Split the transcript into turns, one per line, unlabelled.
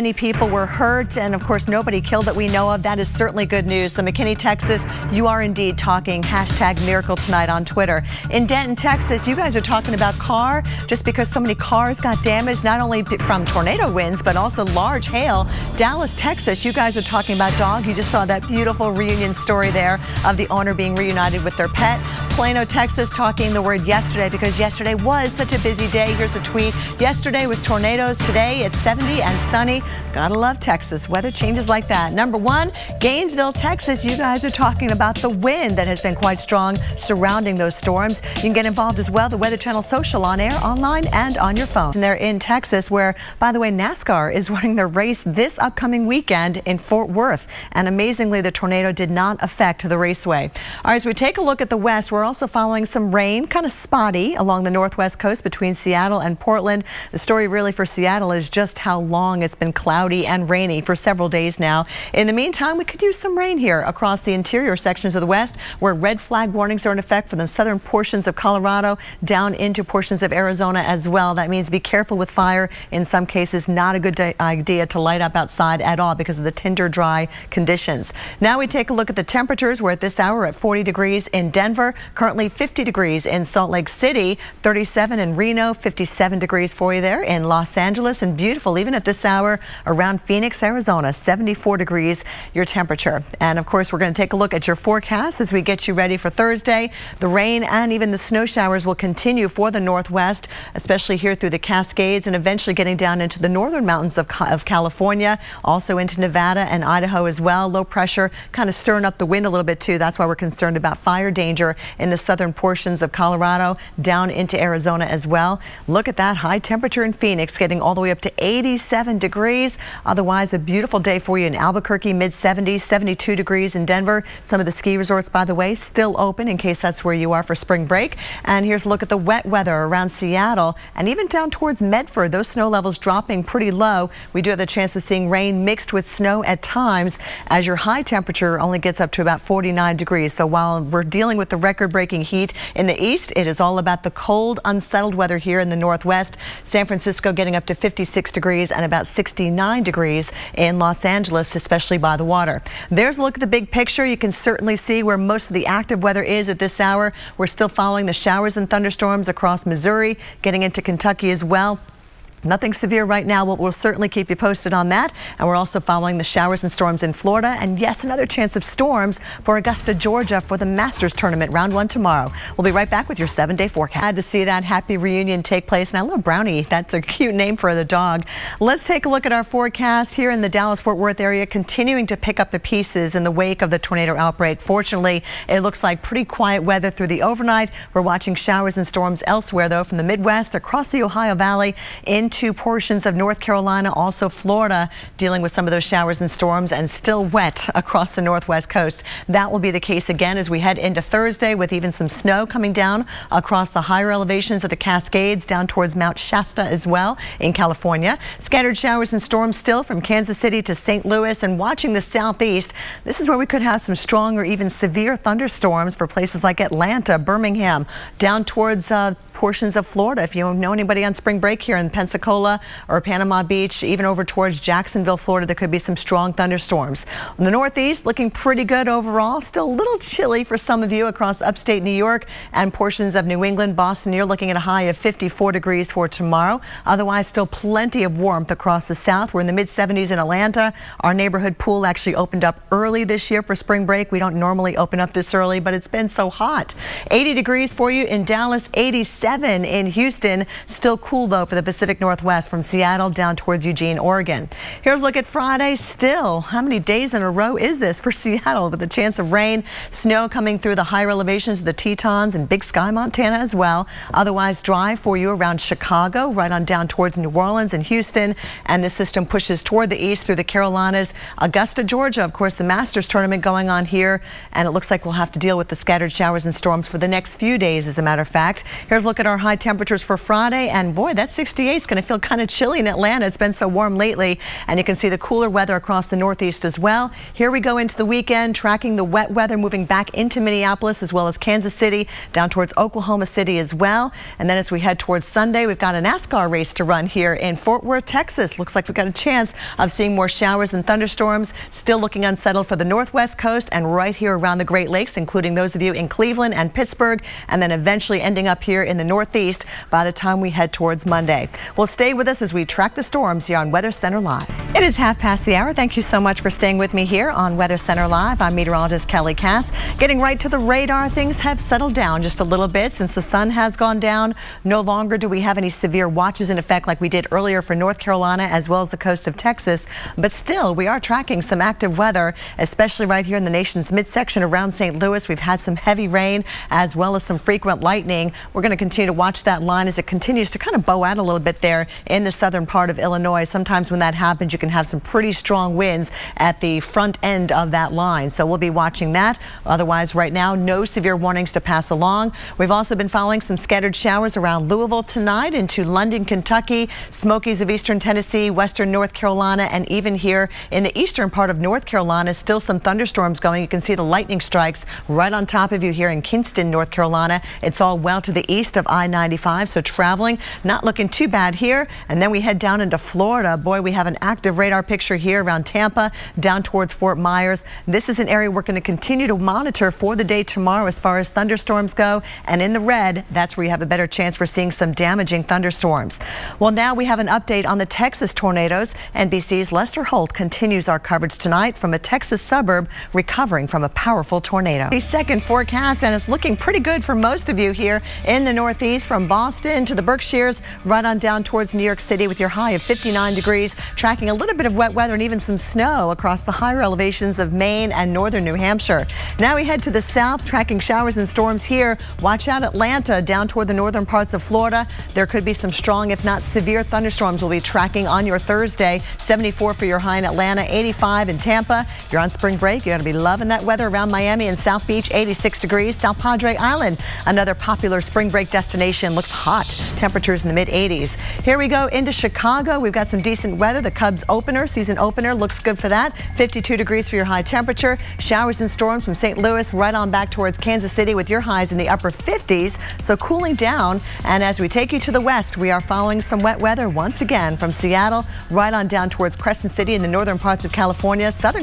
Many people were hurt, and of course nobody killed that we know of. That is certainly good news. So McKinney, Texas, you are indeed talking #Miracle Tonight on Twitter. In Denton, Texas, you guys are talking about car just because so many cars got damaged, not only from tornado winds, but also large hail. Dallas, Texas, you guys are talking about dog. You just saw that beautiful reunion story there of the owner being reunited with their pet. Plano, Texas, talking the word yesterday because yesterday was such a busy day. Here's a tweet. Yesterday was tornadoes. Today it's 70 and sunny. Gotta love Texas. Weather changes like that. Number one, Gainesville, Texas. You guys are talking about the wind that has been quite strong surrounding those storms. You can get involved as well. The Weather Channel social on air, online, and on your phone. And they're in Texas where, by the way, NASCAR is running their race this upcoming weekend in Fort Worth. And amazingly, the tornado did not affect the raceway. All right, as we take a look at the west, we're also following some rain, kind of spotty along the northwest coast between Seattle and Portland. The story really for Seattle is just how long it's been cloudy and rainy for several days now. In the meantime, we could use some rain here across the interior sections of the west where red flag warnings are in effect for the southern portions of Colorado down into portions of Arizona as well. That means be careful with fire. In some cases, not a good idea to light up outside at all because of the tinder dry conditions. Now we take a look at the temperatures. We're at this hour at 40 degrees in Denver, currently 50 degrees in Salt Lake City, 37 in Reno, 57 degrees for you there in Los Angeles, and beautiful even at this hour around Phoenix, Arizona, 74 degrees your temperature. And of course, we're going to take a look at your forecast as we get you ready for Thursday. The rain and even the snow showers will continue for the northwest, especially here through the Cascades and eventually getting down into the northern mountains of California, also into Nevada and Idaho as well. Low pressure kind of stirring up the wind a little bit too. That's why we're concerned about fire danger in the southern portions of Colorado down into Arizona as well. Look at that high temperature in Phoenix getting all the way up to 87 degrees. Otherwise, a beautiful day for you in Albuquerque, mid-70s, 72 degrees in Denver. Some of the ski resorts, by the way, still open in case that's where you are for spring break. And here's a look at the wet weather around Seattle and even down towards Medford. Those snow levels dropping pretty low. We do have the chance of seeing rain mixed with snow at times as your high temperature only gets up to about 49 degrees. So while we're dealing with the record-breaking heat in the east, it is all about the cold, unsettled weather here in the northwest. San Francisco getting up to 56 degrees and about 69 degrees in Los Angeles, especially by the water. There's a look at the big picture. You can certainly see where most of the active weather is at this hour. We're still following the showers and thunderstorms across Missouri, getting into Kentucky as well. Nothing severe right now. We'll certainly keep you posted on that. And we're also following the showers and storms in Florida. And yes, another chance of storms for Augusta, Georgia for the Masters Tournament, round 1 tomorrow. We'll be right back with your 7-day forecast. Had to see that happy reunion take place. And I love Brownie. That's a cute name for the dog. Let's take a look at our forecast here in the Dallas-Fort Worth area, continuing to pick up the pieces in the wake of the tornado outbreak. Fortunately, it looks like pretty quiet weather through the overnight. We're watching showers and storms elsewhere, though, from the Midwest across the Ohio Valley into portions of North Carolina, also Florida, dealing with some of those showers and storms and still wet across the northwest coast. That will be the case again as we head into Thursday with even some snow coming down across the higher elevations of the Cascades down towards Mount Shasta as well in California. Scattered showers and storms still from Kansas City to St. Louis, and watching the southeast, this is where we could have some strong or even severe thunderstorms for places like Atlanta, Birmingham, down towards portions of Florida. If you know anybody on spring break here in Pensacola or Panama Beach, even over towards Jacksonville, Florida, there could be some strong thunderstorms. In the northeast, looking pretty good overall. Still a little chilly for some of you across upstate New York and portions of New England. Boston, you're looking at a high of 54 degrees for tomorrow. Otherwise, still plenty of warmth across the south. We're in the mid-70s in Atlanta. Our neighborhood pool actually opened up early this year for spring break. We don't normally open up this early, but it's been so hot. 80 degrees for you in Dallas, 87 in Houston. Still cool, though, for the Pacific Northwest from Seattle down towards Eugene, Oregon. Here's a look at Friday. Still, how many days in a row is this for Seattle with a chance of rain, snow coming through the higher elevations of the Tetons and Big Sky, Montana as well. Otherwise dry for you around Chicago, right on down towards New Orleans and Houston. And this system pushes toward the east through the Carolinas. Augusta, Georgia, of course, the Masters Tournament going on here. And it looks like we'll have to deal with the scattered showers and storms for the next few days, as a matter of fact. Here's a look look at our high temperatures for Friday, and boy, that 68 is going to feel kind of chilly in Atlanta. It's been so warm lately, and you can see the cooler weather across the Northeast as well. Here we go into the weekend, tracking the wet weather moving back into Minneapolis as well as Kansas City, down towards Oklahoma City as well. And then as we head towards Sunday, we've got a NASCAR race to run here in Fort Worth, Texas. Looks like we've got a chance of seeing more showers and thunderstorms. Still looking unsettled for the Northwest coast and right here around the Great Lakes, including those of you in Cleveland and Pittsburgh, and then eventually ending up here in the Northeast by the time we head towards Monday. Well, stay with us as we track the storms here on Weather Center Live. It is half past the hour. Thank you so much for staying with me here on Weather Center Live. I'm meteorologist Kelly Cass. Getting right to the radar, things have settled down just a little bit since the sun has gone down. No longer do we have any severe watches in effect like we did earlier for North Carolina as well as the coast of Texas. But still, we are tracking some active weather, especially right here in the nation's midsection around St. Louis. We've had some heavy rain as well as some frequent lightning. We're going to continue to watch that line as it continues to kind of bow out a little bit there in the southern part of Illinois. Sometimes when that happens, you can have some pretty strong winds at the front end of that line. So we'll be watching that. Otherwise, right now, no severe warnings to pass along. We've also been following some scattered showers around Louisville tonight into London, Kentucky, Smokies of eastern Tennessee, western North Carolina, and even here in the eastern part of North Carolina, still some thunderstorms going. You can see the lightning strikes right on top of you here in Kinston, North Carolina. It's all well to the east of I-95, so traveling not looking too bad here. And then we head down into Florida. Boy, we have an active radar picture here around Tampa, down towards Fort Myers. This is an area we're going to continue to monitor for the day tomorrow as far as thunderstorms go. And in the red, that's where you have a better chance for seeing some damaging thunderstorms. Well, now we have an update on the Texas tornadoes. NBC's Lester Holt continues our coverage tonight from a Texas suburb recovering from a powerful tornado. The second forecast, and it's looking pretty good for most of you here in the Northeast, from Boston to the Berkshires, right on down towards New York City with your high of 59 degrees, tracking a little bit of wet weather and even some snow across the higher elevations of Maine and northern New Hampshire. Now we head to the south, tracking showers and storms here. Watch out Atlanta, down toward the northern parts of Florida. There could be some strong, if not severe, thunderstorms we'll be tracking on your Thursday. 74 for your high in Atlanta, 85 in Tampa. If you're on spring break, you're going to be loving that weather around Miami and South Beach, 86 degrees. South Padre Island, another popular spring break destination, looks hot. Temperatures in the mid-80s. Here we go into Chicago. We've got some decent weather. The Cubs season opener looks good for that. 52 degrees for your high temperature. Showers and storms from St. Louis right on back towards Kansas City with your highs in the upper 50s. So cooling down. And as we take you to the west, we are following some wet weather once again from Seattle right on down towards Crescent City in the northern parts of California. Southern